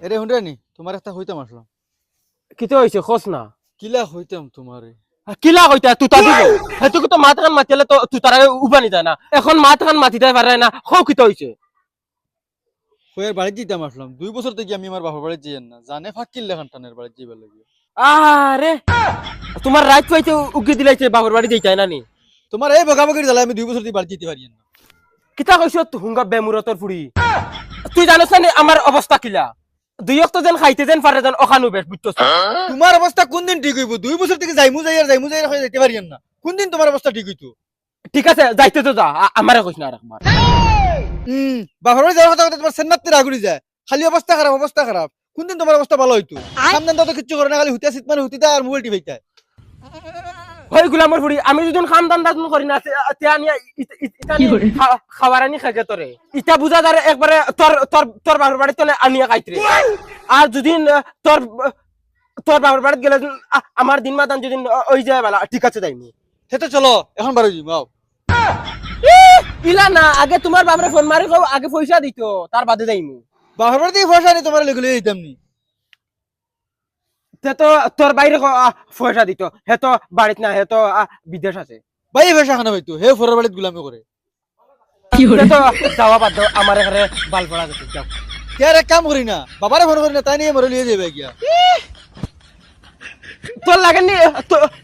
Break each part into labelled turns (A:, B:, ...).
A: এরে হুন্ডানি তোমার একটা হইতাম আসলাম।
B: কিতে হইছে খোঁজ না
A: কিলা হইতাম তোমারে?
B: কিলা কইতা তুতা দিব হেতুকে তো মাত খান মাতিলে তো তুতারা উবানি যায় না এখন মাত খান মাতি দেয় পারে না খো কিতে হইছে
A: হইয়ার বাড়িতে দিতাম আসলাম 2 বছর থেকে আমি আমার বাবার বাড়ি যাই না জানে ফাঁকিল লেখান টানের বাড়ি যাইবার লাগে।
B: আরে তোমার রাইট পাইতে উগি দিলাইছে বাবার বাড়ি যাইতাই না নি
A: তোমার এই বকাবকির জ্বালায় আমি 2 বছর থেকে বাড়ি যেতে পারি না।
B: কিতা কইছ হুঙ্গা বেমুরতর ফুড়ি তুই জানোস না আমার অবস্থা কিলা দুই অক্ত যেন খাইতে যেন পারে যেন ওখানো বেশ বুঝছস
A: তোমার অবস্থা কোন দিন ঠিক হইব? 2 বছর থেকে যাইমু যাই আর হয়ে যেতে পারি না। কোন দিন তোমার অবস্থা ঠিক হইতো?
B: ঠিক আছে যাইতে তো যা আমারে কইস না আর একবার
A: বাবার বাড়ি যাওয়ার কথা কথা তোমার সেন্নাতে রাগুড়ি যায়। খালি অবস্থা খারাপ অবস্থা খারাপ। কোন দিন তোমার অবস্থা ভালো হইতো? সামনে তো কিচ্ছু করে না, খালি হুতিয়া সিট মানে হুতিতা আর মোবাইল টিভাইতা।
B: হই গুলামর ফুড়ি আমি যদি খাম দাম দাম করি না তিয়া নিয়া খাবার আনি খাইছে তোরে ইটা বুঝা যারে একবারে তোর তোর তোর বাবার বাড়ি তলে আনিয়া খাইতরে আর যদি তোর তোর বাবার বাড়িতে গেলে আমার দিন মাতান যদি ওই যায় বালা ঠিক আছে যাইনি
A: সেটা চলো এখন বারো যাই মাও।
B: ইলা না আগে তোমার বাবারে ফোন মারি কও আগে পয়সা দিত তার বাদে যাইমু
A: বাবার বাড়ি থেকে পয়সা নিয়ে তোমার লেগুলো দিতাম নি।
B: তে তো তোর বাইরে পয়সা দিত হে তো বাড়িতে না হে তো বিদেশ আছে
A: ভাই পয়সা খানা হইতো হে ফোরের বাড়িতে গুলামি করে।
B: তে তো যাওয়া বাদ দাও আমার এখানে বাল পড়া গেছে যাও
A: কে আর এক কাম করি না, বাবারে ফোন করি না, তাই নিয়ে মরে লিয়ে যাবে গিয়া।
B: তোর লাগেনি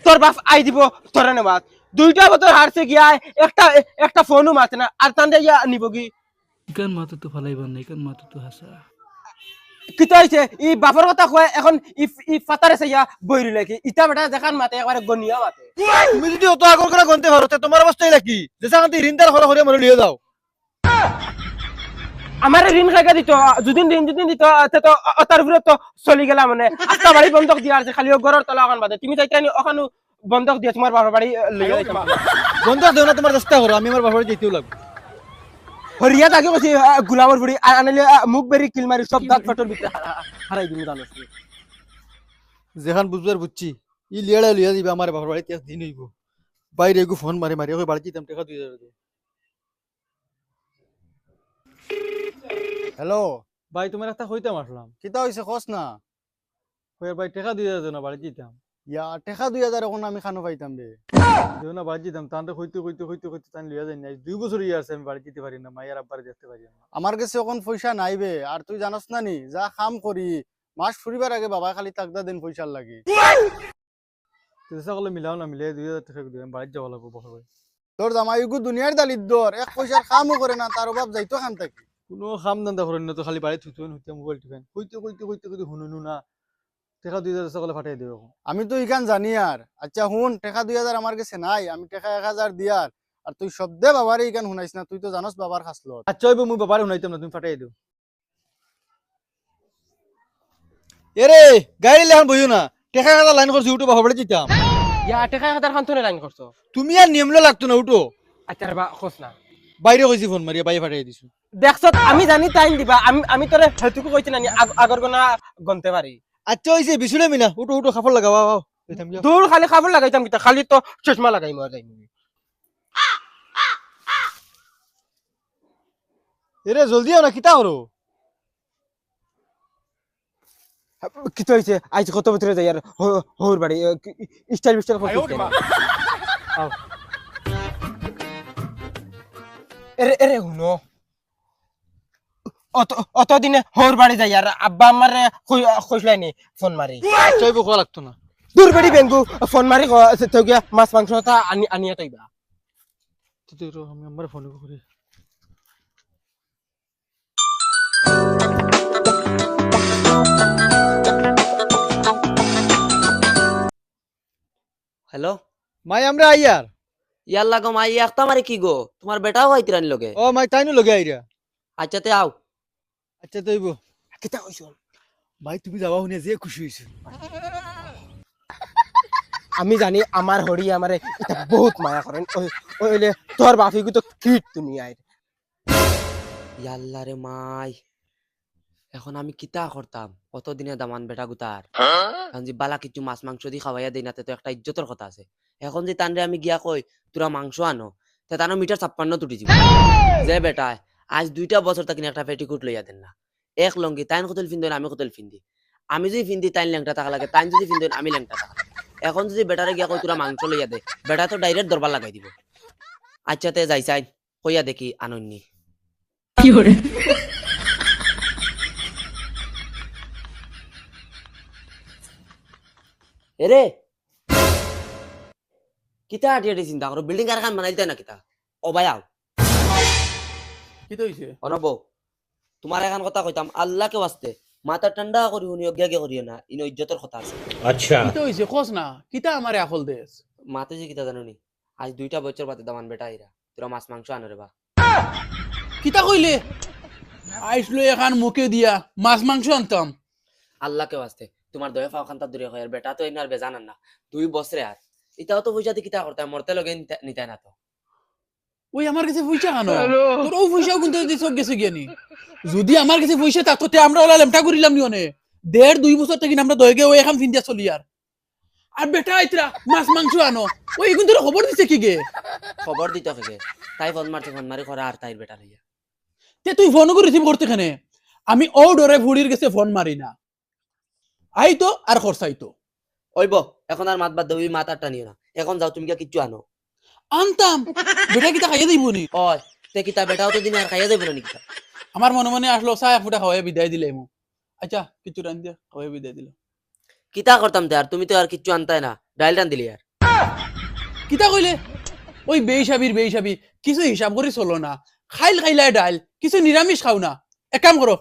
B: তোর বাপ আই দিব তোর নেবাদ দুইটা বছর হারছে গিয়া একটা একটা ফোনও মারছে না আর তান্ডে ইয়া নিব কি
C: ইকান মাতো তো ফালাইবার না, ইকান মাতো তো হাসা।
B: কি তো হইছে ই বাপর কথা কয় এখন ই ফাতারে সাইয়া বইরি লাগি ইটা বেটা দেখান মাতে একবারে গনিয়া মাতে
A: তুমি যদি অত আগর করে গনতে পারো তে তোমার অবস্থাই নাকি যে সাকান্তি ঋণদার হরে হরে মরে লিয়ে যাও।
B: আমার ঋণ খাইকা দিত যদি দিত তো তার উপরে তো চলি গেলাম মানে আস্তা বাড়ি বন্ধক দিয়া আছে খালি ঘরের তলা ওখান বাদে তুমি যাইতে ওখানে বন্ধক দিয়া তোমার বাবার বাড়ি লইয়া যাইতে
A: বন্ধ দেও না, তোমার চেষ্টা করো, আমি আমার বাবার বাড়ি যেতেও লাগবে।
B: হরিয়া তাকে কইছি গুলামর বুড়ি আনালে মুখ বেরি কিল মারি সব দাঁত ফাটর ভিতরে হারাই দিমু জানোস
A: যেখান বুঝবার বুঝছি ই লিয়াড়া লিয়া দিবে আমার বাবার বাড়িতে দিন হইব। বাইরে এগু ফোন মারি মারি ওই বাড়ি যেতাম টাকা 2000 দিয়ে।
D: হ্যালো,
A: ভাই তোমার একটা হইতাম আসলাম।
D: কিতা হইছে কস না?
A: ওই ভাই টাকা 2000 দেও না বাড়ি যেতাম।
D: ইয়া টেকা 2000 এখন আমি খানো পাইতাম বে।
A: দেও না বাড়ি যেতাম, তান্তে হইতে হইতে হইতে হইতে তান লিয়া যাই না। 2 বছর ইয়ে আছে আমি বাড়ি যেতে পারি না, মায়ের আব্বারে দেখতে পারি না।
D: আমার কাছে এখন পয়সা নাই বে, আর তুই জানাস না নি যা কাম করি মাস ফুরিবার আগে বাবা খালি তাকদা দিন পয়সার লাগি।
A: চেষ্টা করলে মিলাও না, মিলে 2000 টাকা দিও, আমি বাড়ি যাওয়া লাগবো বাবার বাড়ি।
D: তোর জামাইগু দুনিয়ার দালিত দর এক পয়সার কামও করে না, তার অভাব যাইতো খান থাকি।
A: কোনো কাম ধান্দা করেন না তো, খালি বাড়ি থুতুন হইতে মোবাইল টিপেন হইতে হইতে হইতে হইতে শুনুন না। টাকা 2000 সকলে ফাটাই দেব এখন।
D: আমি তো ইখান জানি আর আচ্ছা হুন টেকা 2000 আমার কাছে নাই, আমি টেকা 1000 দিয়ার আর তুই শব্দে বাবারে ইখান শুনাইস না, তুই তো জানোস বাবার খাসলত।
A: আচ্ছা হইব, মুই বাবারে শুনাইতাম না, তুমি ফাটাই দিও। এরে গাড়ি লেখান বইও না, টাকা কাটা লাইন করছি উঠো বাবার বাড়ি যেতাম।
B: ইয়া টাকা হাজার খান তোনে লাইন করছো
A: তুমি আর নিয়মলে লাগতো না, উঠো।
B: আচ্ছা রে বা খোঁজ না
A: বাইরে কইছি ফোন মারিয়া বাইরে ফাটাই দিছো।
B: দেখছ আমি জানি টাইম দিবা আমি তোরে হেতুকু কইছি না আগর গোনা গনতে পারি
A: আচ্ছা হইছে বিশুলে মিনা, উঠো উঠো খাফর লাগাও আও যেতাম যাও।
B: দূর খালি খাবার লাগাইতাম কিতা খালি তো চশমা লাগাই মর যাই
A: এরে জলদি আও না, কিতা করো?
B: কি তো হইছে আজ কত ভিতরে যাই আর হোর বাড়ি স্টাইল বিস্টাইল করতে এরে এরে হুনো অত দিনে হোর বাড়ি যাই আর আব্বা আমার কইলাইনি ফোন মারি।
A: আচ্ছা হইব, কোয়া লাগতো না।
B: দূর বাড়ি বেঙ্গু ফোন মারি তো গিয়া মাছ মাংস আনিয়া তাইবা
A: তো আমি আমার ফোন করি।
E: হ্যালো
A: মাই আমরা আইয়ার।
E: ইয়াল্লা গো মাই একটা মারে কি গো তোমার বেটাও হইতিরানি লগে
A: ও মাই তাইনু লগে আইরা।
E: আচ্ছা তে আও
A: আচ্ছা তো হইব।
B: কিতা কইছ
A: ভাই তুমি যাবা শুনে যে খুশি হইছে।
B: আমি জানি আমার হরি আমারে এটা বহুত মায়া করেন ওইলে তোর বাফিগু তো কিট দুনিয়ায়
E: ইয়াল্লা রে মাই এখন আমি কিতা করতাম কতদিনে দামান বেটা গুতার এখন যে বালা কিছু মাছ মাংস দি খাওয়াইয়া দেই না তে তো একটা ইজ্জতের কথা আছে এখন যে তানরে আমি গিয়া কই তোরা মাংস আনো তে তানো মিটার 56 তুটি দিব যে বেটা আজ 2টা বছর তাকিন একটা পেটিকুট লইয়া দেন না এক লঙ্গি তাইন কতল ফিন্দন আমি কতল ফিন্দি আমি যদি ফিন্দি তাইন ল্যাংটা থাকা লাগে তাইন যদি ফিন্দন আমি ল্যাংটা থাকা লাগে। এখন যদি বেটারে গিয়া কই তোরা মাংস লইয়া দে বেটা তো ডাইরেক্ট দরবার লাগাই দিব। আচ্ছা তে যাই চাই কইয়া দেখি আনন্নি এরে কিতা আটিয়াটি চিন্তা করো বিল্ডিং কারখান বানাইতে না কিতা ও ভাই আও
C: কি তো হইছে
E: অনব তোমার এখন কথা কইতাম আল্লাহকে ওয়াস্তে মাথা ঠান্ডা করি শুনি অজ্ঞাকে করিও না ইনো ইজ্জতের কথা আছে।
C: কি তো হইছে কোস না কিতা আমারে আকল দেস
E: মাতে যে কিতা জানো নি আজ 2টা বছর বাদে দামান বেটা আইরা তোরা মাছ মাংস আনো রে বা
C: কিতা কইলে আইসলো এখান মুখে দিয়া মাছ মাংস আনতাম
E: আল্লাহকে ওয়াস্তে তোমার দয়ে ফাও খান্তা দূরে হয় আর বেটা তো ইনার বেজানান না 2 বছরে আর ইতাও তো পয়সা দিয়ে কিতা করতাম মরতে লগে নিতাই না তো
C: ওই আমার কাছে পয়সা কেন তোর ও পয়সাও কিন্তু দিছ গেছে গিয়ানি যদি আমার কাছে পয়সা থাকতো তে আমরা ওলা লেমটা করিলাম নি অনে 1.5-2 বছর থেকে আমরা দয়গে ওই এখন ফিন্দিয়া চলি আর বেটা আইতরা মাছ মাংস আনো ওই কিন্তু খবর দিছে কি গে
E: খবর দিতে হবে তাই ফোন মারি করা আর তাই বেটা লইয়া
C: তে তুই ফোন করে রিসিভ করতে কেনে আমি ও ডরে ভুড়ির গেছে ফোন মারি না আইতো আর খরচাইতো
E: ওইব এখন আর মাত বাদ দেবি মাত আটটা নিও না এখন যাও তুমি কিচ্ছু আনো
C: আনতাম বেটা কিতা খাইয়া দিব নি
E: ওই তে কিতা বেটাও তো দিন আর খাইয়া যাবে না কিতা
C: আমার মনে মনে আসলো চায় ফুটা খাওয়াই বিদায় দিলে মু আচ্ছা কিছু রান দিয়া খাওয়াই বিদায় দিল
E: কিতা করতাম তে আর তুমি তো আর কিচ্ছু আনতাই না ডাইল রান দিলি আর
C: কিতা কইলে ওই বেইসাবি কিছু হিসাব করে চলো না খাইলাই ডাইল কিছু নিরামিষ খাও না এক কাম করো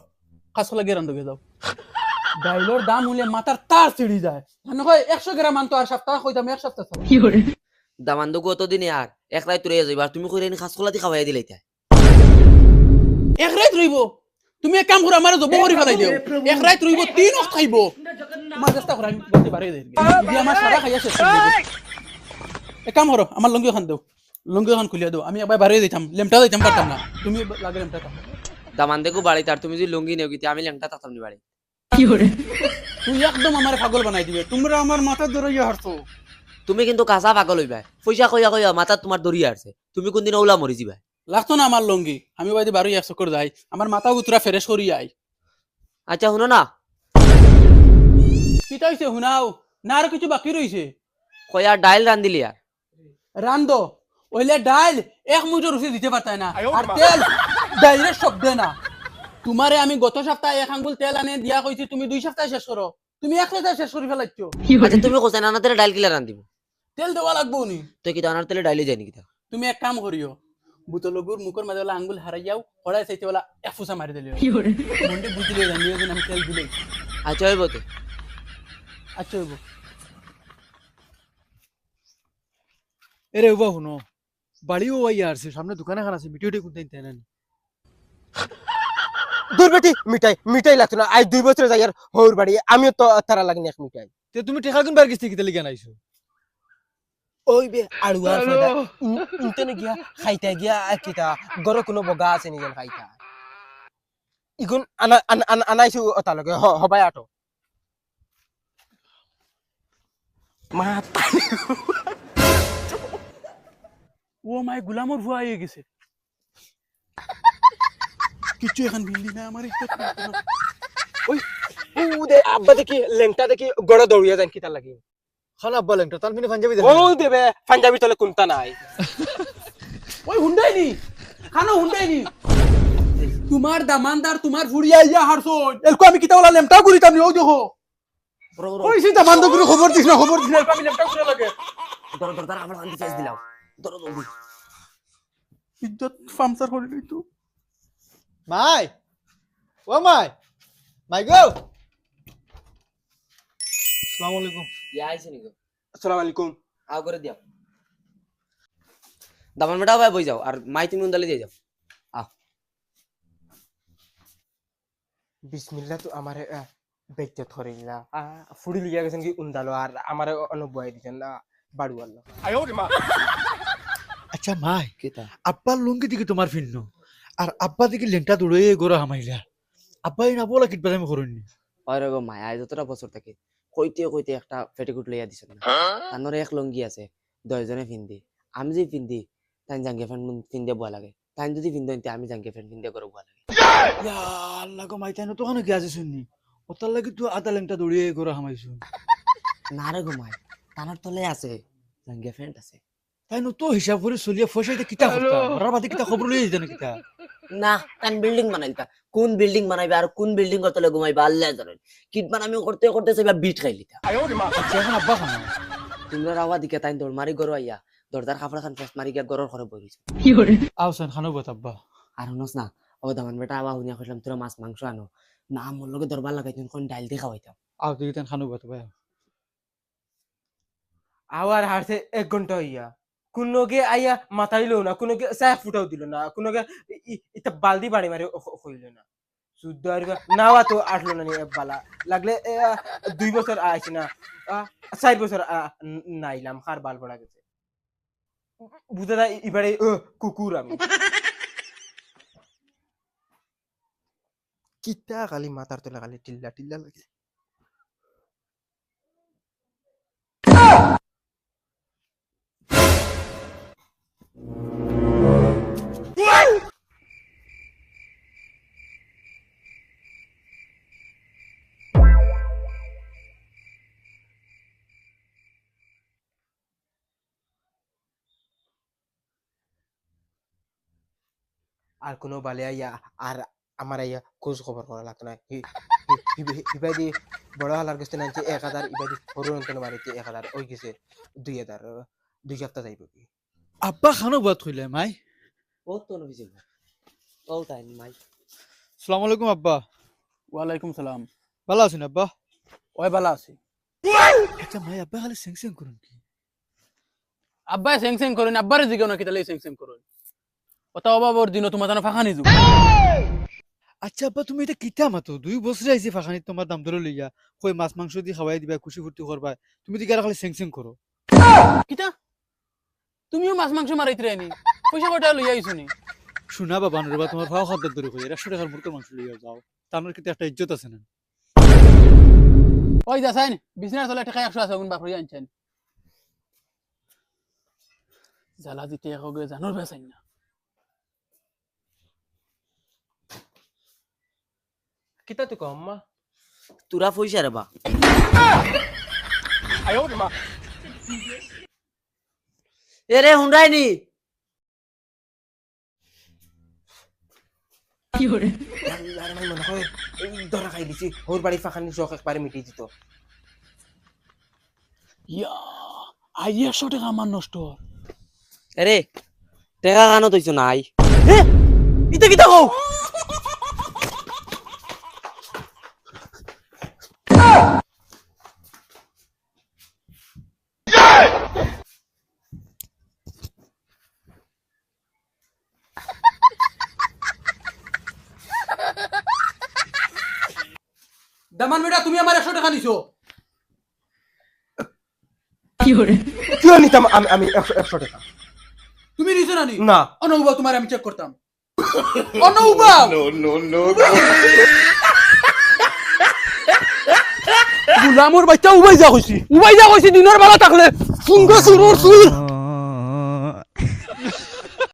C: কাঁচকলা গেরান দোকে যাও ডাইলর দাম হলে মাথার তার চিড়ি যায় মানে হয় 100 গ্রাম আনতো আর সপ্তাহ কইতাম এক সপ্তাহ কি করে
E: দামান্দু কত দিনে আর এক রাত তুলে যাইবা তুমি কইরে নি খাস কলাতি খাওয়াই দিলাই তাই
C: এক রাত রইব তুমি এক কাম করো আমারে জব করে ফেলাই দিও এক রাত রইব 3 ওয়াক্ত খাইবো তোমার চেষ্টা করো আমি বলতে পারি দি আমার সারা খাইয়া শেষ করে দেব এক কাম করো আমার লঙ্গি খান দাও লঙ্গি খান খুলিয়া দাও আমি একবার বাড়ি যাইতাম লেমটা যাইতাম পারতাম না তুমি লাগে লেমটা
E: দামান্দেকো বাড়ি তার তুমি যদি লুঙ্গি নেও কিতে আমি ল্যাংটা থাকতাম নি বাড়ি
C: কি করে তুই একদম আমার পাগল বানাই দিবে তোমরা আমার মাথা ধরাইয়া হারছো
E: তুমি কিন্তু কাঁচা পাগল হইবা পয়সা কইয়া মাথা তোমার দরিয়া আছে তুমি কোনদিন ওলা মরি যাবা
C: লাগতো না আমার লঙ্গি আমি বাইরে বারো 100 করে যাই আমার মাথা উতরা ফ্রেশ করি আই
E: আচ্ছা শুনো না
C: কিটা হইছে শুনাও না আর কিছু বাকি রইছে
E: কইয়া ডাইল রান দিলি আর
C: রান্দো ওইলে ডাইল এক মুঠো রুচি দিতে পারতাই না আর তেল ডাইরেক্ট সব দে না তোমারে আমি গত সপ্তাহে 1 আঙ্গুল তেল আনে দিয়া কইছি তুমি 2 সপ্তাহে শেষ করো তুমি 1 সপ্তাহে শেষ করে ফেলাইছো
E: আচ্ছা তুমি কোসা না তেলে ডাইল কিলা রান দিব
C: তেল দেওয়া লাগবো নি
E: তো কি দানার তেলে ডাইলে যায়নি কিতা
C: তুমি এক কাম করিও বুতলগুর মুখের মাঝে ওলা আঙ্গুল হারাইয়াও হড়াই চাইতে ওলা এফুসা মারি দিলিও মন্ডে বুঝিলে জানিও যে আমি তেল দিলাই
E: আচ্ছা হইব তো
C: আচ্ছা হইব
A: এরে উবা শুনো বাড়িও আইয়া আসছে সামনে দোকান এখন আছে মিটিউটি কোনটা তাই না
B: দূর বেটি মিঠাই লাগতো না আজ 2 বছর যাই আর হৌর বাড়ি আমিও তো তারা লাগনি এক মিঠাই
A: তে তুমি টেকা কোন বার গেছি কিতা লিগা নাইছো
B: ওই বে আড়ুয়ার ফায়দা ইন্টারনে গিয়া খাইতা গিয়া কিতা গর কোনো বগা আছে নি যেন খাইতা ইগুন আনাইছো তালকে হবাই আটো মা
C: ও মাই গুলামর ভুয়া হয়ে গেছে কিছু এখন বিল্লি না আমার
B: ওই দে আব্বা দেখি লেংটা দেখি গড় দৌড়িয়া যান কিতা লাগি
A: খানা আব্বা লেংটা তান মিনি পাঞ্জাবি
B: ও দেবে পাঞ্জাবি তলে কোনটা নাই
C: ওই হুন্ডাই নি খানো হুন্ডাই নি তোমার দামানদার তোমার ফুড়িয়া ইয়া হারছো এলকো আমি কিতা ওলা লেমটা করিতাম নি ও দেখো ওই সে দামানদার করে খবর দিছ না এলকো আমি লেমটা করে লাগে
E: দর আমার আন্টি ফেস দিলাও দর জলদি
C: ইজ্জত ফামসার করে লইতো
A: মাই ও মাই গো আসসালামু আলাইকুম
E: ইয়া আইছে নি গো
B: আসসালামু আলাইকুম
E: আও করে দিও দামান বেটা ভাই বই যাও আর মাই তুমি উন্দালে দিয়ে যাও আ
B: বিসমিল্লাহ তো আমারে বেইতে ধরিলা ফুড়ি লিয়া গেছেন কি উন্দালো আর আমারে অনুবয় দিছেন না বাড়ু আল্লাহ
A: আচ্ছা মাই
E: কিতা
A: আব্বার লুঙ্গি দিকে তোমার ফিন্ন আর আব্বা দিকে লেংটা দৌড়ে গোরা হামাইলা আব্বা না বলা কিট বাজামে করুননি
E: ওরে গো মায়া যতটা বছর থাকে কইতে একটা পেটিকুট লইয়া দিছেন না তানরে এক লঙ্গি আছে 10 জনে ফিন্দি আমি যে ফিন্দি তাই জাঙ্গে ফ্যান ফিন্দে বয়া লাগে তাই যদি ফিন্দে আমি জাঙ্গে ফ্যান ফিন্দে করে বয়া লাগে
A: ইয়া আল্লাহ গো মাইতাই তো কেন কি আছে শুননি ওতার লাগি তুই আদা লেংটা দৌড়িয়ে করে হামাইছু
E: না রে ঘুমাই তানার তলে আছে জাঙ্গিয়া ফ্রেন্ড আছে
A: তাই তো হিসাব করে চলিয়ে ফসাইতে কিতা করতা ওরা বাদে কিতা খবর লই যেতে না কিতা
E: না তান বিল্ডিং বানাইতা কোন বিল্ডিং বানাইবে আর কোন বিল্ডিং এর তলে ঘুমাইবা আল্লাহ জানেন কিট বানামি করতে করতে সেবা বিট খাইলিতা
A: আচ্ছা এখন আব্বা খানা
E: তোমরা রাওয়া দিকে তাই দৌড় মারি গরো আইয়া দরজার কাপড় খান ফেস মারি গিয়া গরর ঘরে বইরিছ
A: আওসান খানো বাত আব্বা
E: আর হনস না ও দামান বেটা আবা হুনিয়া কইলাম তোরা মাছ মাংস আনো না মোর লগে দরবার লাগাই তুমি কোন ডাইল দিয়ে খাওয়াইতাম
A: আও তুই তেন খানো বাত ভাই
B: আওয়ার হারছে 1 ঘন্টা হইয়া কোনকে আইয়া মাথাইলো না কোনকে চায় ফুটাও দিল না কোনকে ইতা বালদি বাড়ি মারি কইলো না শুদ্ধ আর নাওয়া তো আসলো না নি বালা লাগলে 2 বছর আইছি না 4 বছর নাইলাম খার বাল পড়া গেছে বুঝা যায় এবারে কুকুর আমি কিতা খালি মাথার তোলা খালি টিল্লা টিল্লা লাগে আর কোনো বালে আইয়া আর আমার আইয়া খোঁজ খবর করা লাগতো না ইবাদি বড় হালার কাছে নানছে 1000 ইবাদি হরুন্তন মারিতে 1000 ওই গেছে 2000 2 সপ্তাহ যাইব কি
A: আব্বা খানো বাত কইলে মাই
E: ও তো নভিছিল ও তাই মাই
A: আসসালামু আলাইকুম আব্বা
C: ওয়ালাইকুম সালাম
A: ভালো আছেন আব্বা
C: ওই ভালো আছি
A: আচ্ছা মাই আব্বা খালি সেং সেং করুন কি
C: আব্বাই সেং সেং করেন আব্বারে জিগাও না কিতালে সেং সেং করেন ওটা অবাবর দিন তোমার জানো ফাঁকা নিজু
A: আচ্ছা আব্বা তুমি এটা কিতা মাতো 2 বছর আইছি ফাখানি তোমার দাম ধরে লইয়া কই মাছ মাংস দি খাওয়াই দিবা খুশি ফুর্তি করবা তুমি দি খালি সেং সেং করো
C: কিতা তুমিও মাছ মাংস মারাইতে রাইনি পয়সা কটা লইয়া আইছো নি
A: শোনা বাবা নরবা তোমার ভাও খাদ্য ধরে কই 100 টাকার মুরগির মাংস লইয়া যাও তানোর কিতে একটা ইজ্জত আছে না
C: ওই যাসাইন বিছনার তলে টাকা 100 আছে গুণ বাপরি আনছেন জালা দিতে হোগে জানোর বেসাইন না
B: কিতা তুই কম্মা
E: তোরা পয়সা রে বা এরে হুন্ডাইনি
B: মনে হয় ধরা খাই দিছি ওর বাড়ি ফাঁকানি শখ একবারে মিটিয়ে দিত
C: ইয়া আইয়া 100 টাকা আমার নষ্ট
E: এরে টেকা কানো তৈছো নাই
C: ইতা কিতা কও দামান বেটা তুমি আমার 100 টাকা নিছো
B: কিয় নিতাম আমি 100 টাকা
C: তুমি নিছো না নি
B: না
C: অনুভব তোমার আমি চেক করতাম অনুভব গুলামর বাচ্চা উবাই যা কইছি দিনের বেলা থাকলে সুন্দর সুরর সুর